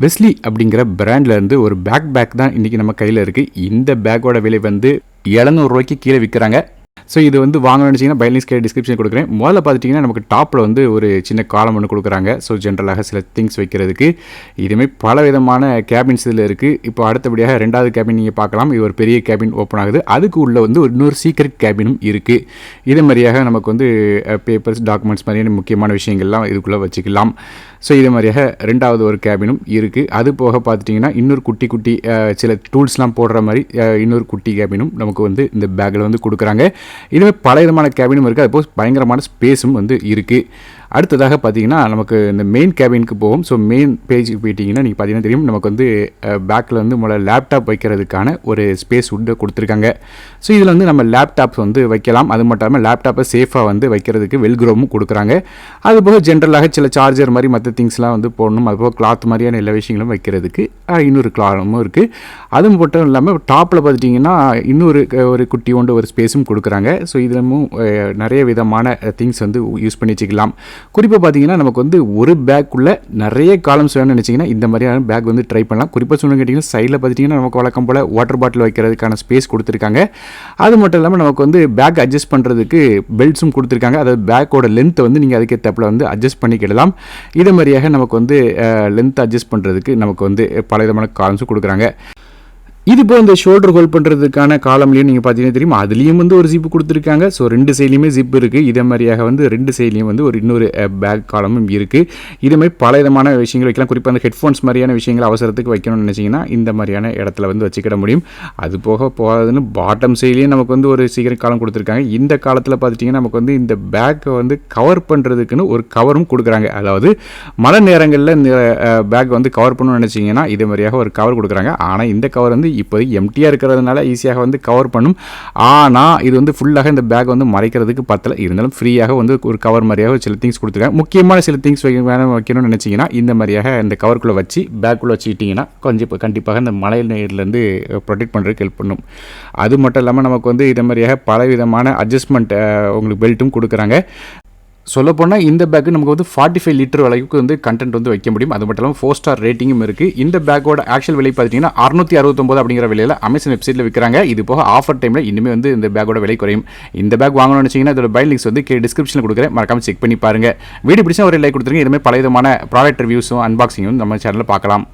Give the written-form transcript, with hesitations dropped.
Wesley அப்படிங்கிற பிராண்ட்லேருந்து ஒரு back தான் இன்றைக்கி நம்ம கையில் இருக்குது. இந்த பேக்கோட விலை வந்து ₹700 கீழே விற்கிறாங்க. ஸோ இது வந்து வாங்கணும்னு நினச்சிங்கன்னா பைலிங்ஸ் டிஸ்கிரிப்ஷன் கொடுக்குறேன். முதல்ல பார்த்துட்டிங்கன்னா நமக்கு டாப்பில் வந்து ஒரு சின்ன காலம் ஒன்று கொடுக்குறாங்க. ஸோ ஜென்ரலாக சில திங்ஸ் வைக்கிறதுக்கு இதுமாதிரி பல விதமான கேபின்ஸ் இதில் இருக்குது. இப்போ அடுத்தபடியாக 2வது கேபின் நீங்கள் பார்க்கலாம். இது ஒரு பெரிய கேபின் ஓப்பன் ஆகுது. அதுக்கு உள்ள வந்து இன்னொரு சீக்ரெட் கேபினும் இருக்குது. இதே மாதிரியாக நமக்கு வந்து பேப்பர்ஸ் டாக்குமெண்ட்ஸ் மாதிரியான முக்கியமான விஷயங்கள்லாம் இதுக்குள்ளே வச்சுக்கலாம். ஸோ இதே மாதிரியாக 2வது ஒரு கேபினும் இருக்குது. அது போக பார்த்துட்டிங்கன்னா இன்னொரு குட்டி சில டூல்ஸ்லாம் போடுற மாதிரி இன்னொரு குட்டி கேபினும் நமக்கு வந்து இந்த பேக்கில் வந்து கொடுக்குறாங்க. இதுமாதிரி பல விதமான கேபினும் இருக்குது. அதுபோல் பயங்கரமான ஸ்பேஸும் வந்து இருக்குது. அடுத்ததாக பார்த்தீங்கன்னா நமக்கு இந்த மெயின் கேபினுக்கு போகும். ஸோ மெயின் பேஜுக்கு போயிட்டிங்கன்னா நீங்கள் பார்த்தீங்கன்னா தெரியும், நமக்கு வந்து பேக்கில் வந்து லேப்டாப் வைக்கிறதுக்கான ஒரு ஸ்பேஸ் உண்டு கொடுத்துருக்காங்க. ஸோ இதில் வந்து நம்ம லேப்டாப்ஸ் வந்து வைக்கலாம். அது மட்டும் இல்லாமல் லேப்டாப்பை சேஃபாக வந்து வைக்கிறதுக்கு வெல்க்ரோவும் கொடுக்குறாங்க. அதுபோக ஜென்ரலாக சில சார்ஜர் மாதிரி மற்ற திங்ஸ்லாம் வந்து போடணும். அதுபோக கிளாத் மாதிரியான எல்லா விஷயங்களும் வைக்கிறதுக்கு இன்னொரு கிளாமும் இருக்குது. அது மட்டும் இல்லாமல் டாப்பில் பார்த்துட்டிங்கன்னா இன்னொரு ஒரு குட்டியோண்டு ஒரு ஸ்பேஸும் கொடுக்குறாங்க. ஸோ இதிலும் நிறைய விதமான திங்ஸ் வந்து யூஸ் பண்ணி வச்சுக்கலாம். குறிப்பாக பார்த்தீங்கன்னா நமக்கு வந்து ஒரு பேக்குள்ளே நிறைய காலம்ஸ் வேணும்னு நினச்சிங்கன்னா இந்த மாதிரியான பேக் வந்து ட்ரை பண்ணலாம். குறிப்பாக சொன்ன கேட்டிங்கன்னா சைடில் பார்த்துட்டிங்கன்னா நமக்கு வழக்கம் போல் வாட்டர் பாட்டில் வைக்கிறதுக்கான ஸ்பேஸ் கொடுத்துருக்காங்க. அது மட்டும் இல்லாமல் நமக்கு வந்து பேக் அட்ஜஸ்ட் பண்ணுறதுக்கு பெல்ட்ஸும் கொடுத்துருக்காங்க. அதாவது பேக்கோட லென்த்தை வந்து நீங்கள் அதுக்கேற்றப்பில் வந்து அட்ஜஸ்ட் பண்ணிக்கிடலாம். இதே மாதிரியாக நமக்கு வந்து லென்த் அட்ஜஸ்ட் பண்ணுறதுக்கு நமக்கு வந்து பல விதமான காலம்ஸும் கொடுக்குறாங்க. இது இப்போ இந்த ஷோல்டர் ஹோல்ட் பண்ணுறதுக்கான காலம்லையும் நீங்கள் பார்த்தீங்கன்னா தெரியும், அதுலேயும் வந்து ஒரு ஜிப்பு கொடுத்துருக்காங்க. ஸோ 2 சைட்லையுமே ஜிப் இருக்குது. இதே மாதிரியாக வந்து 2 சைட்லையும் வந்து ஒரு இன்னொரு பேக் காலமும் இருக்குது. இதுமாதிரி பல விதமான விஷயங்கள் வைக்கலாம். குறிப்பாக அந்த ஹெட்ஃபோன்ஸ் மாதிரியான விஷயங்கள் அவசரத்துக்கு வைக்கணும்னு நினச்சிங்கன்னா இந்த மாதிரியான இடத்துல வந்து வச்சுக்கிட முடியும். அது போக போகாதுன்னு பாட்டம் சைட்லேயும் நமக்கு வந்து ஒரு சீக்கிரம் காலம் கொடுத்துருக்காங்க. இந்த காலத்தில் பார்த்துட்டிங்கன்னா நமக்கு வந்து இந்த பேக்கை வந்து கவர் பண்ணுறதுக்குன்னு ஒரு கவரும் கொடுக்குறாங்க. அதாவது மழை நேரங்களில் இந்த பேக் வந்து கவர் பண்ணணும்னு நினச்சிங்கன்னா இதே மாதிரியாக ஒரு கவர் கொடுக்குறாங்க. ஆனால் இந்த கவர் வந்து இப்போதைக்கு எம்டியாக இருக்கிறதுனால ஈஸியாக வந்து கவர் பண்ணும். ஆனால் இது வந்து ஃபுல்லாக இந்த பேக் வந்து மறைக்கிறதுக்கு பத்தல. இருந்தாலும் ஃப்ரீயாக வந்து ஒரு கவர் மாதிரியாக சில திங்ஸ் கொடுத்துருக்காங்க. முக்கியமான சில திங்ஸ் வைக்கணும்னு நினச்சிங்கன்னா இந்த மாதிரியாக இந்த கவருக்குள்ளே வச்சு பேக்குள்ளே வச்சுக்கிட்டிங்கன்னா கொஞ்சம் கண்டிப்பாக இந்த மழை நீர்லேருந்து ப்ரொடெக்ட் பண்ணுறதுக்கு ஹெல்ப் பண்ணும். அது மட்டும் இல்லாமல் நமக்கு வந்து இதே மாதிரியாக பல விதமான அட்ஜஸ்ட்மெண்ட் உங்களுக்கு பெல்ட்டும் கொடுக்குறாங்க. சொல்லப்போனால் இந்த பேக்கு நமக்கு வந்து 45 லிட்டர் வரைக்கும் வந்து கண்டென்ட் வந்து வைக்க முடியும். அது மட்டும் இல்லாமல் 4 ஸ்டார் ரேட்டிங்கும் இருக்குது. இந்த பேக்கோட ஆக்சுவல் விலை பார்த்தீங்கன்னா 669 அப்படிங்கிற விலையில் அமேசான் வெப்சைட்டில் விற்கிறாங்க. இது போக ஆஃபர் டைமில் இனிமேல் வந்து இந்த பேக்கோட விலை குறையும். இந்த பேக் வாங்கணும்னு நினச்சிங்கன்னா இதோட பை லிங்க்ஸ் வந்து டிஸ்கிரிப்ஷனில் கொடுக்குறேன், மறக்காமல் செக் பண்ணி பாருங்கள். வீடியோ பிடிச்சா ஒரு லைக் கொடுத்துருங்க. இதுமாதிரி பல விதமான ப்ராடக்ட் ரிவ்யூஸும் அன்பாக்சிங்கும் நம்ம சேனலில் பார்க்கலாம்.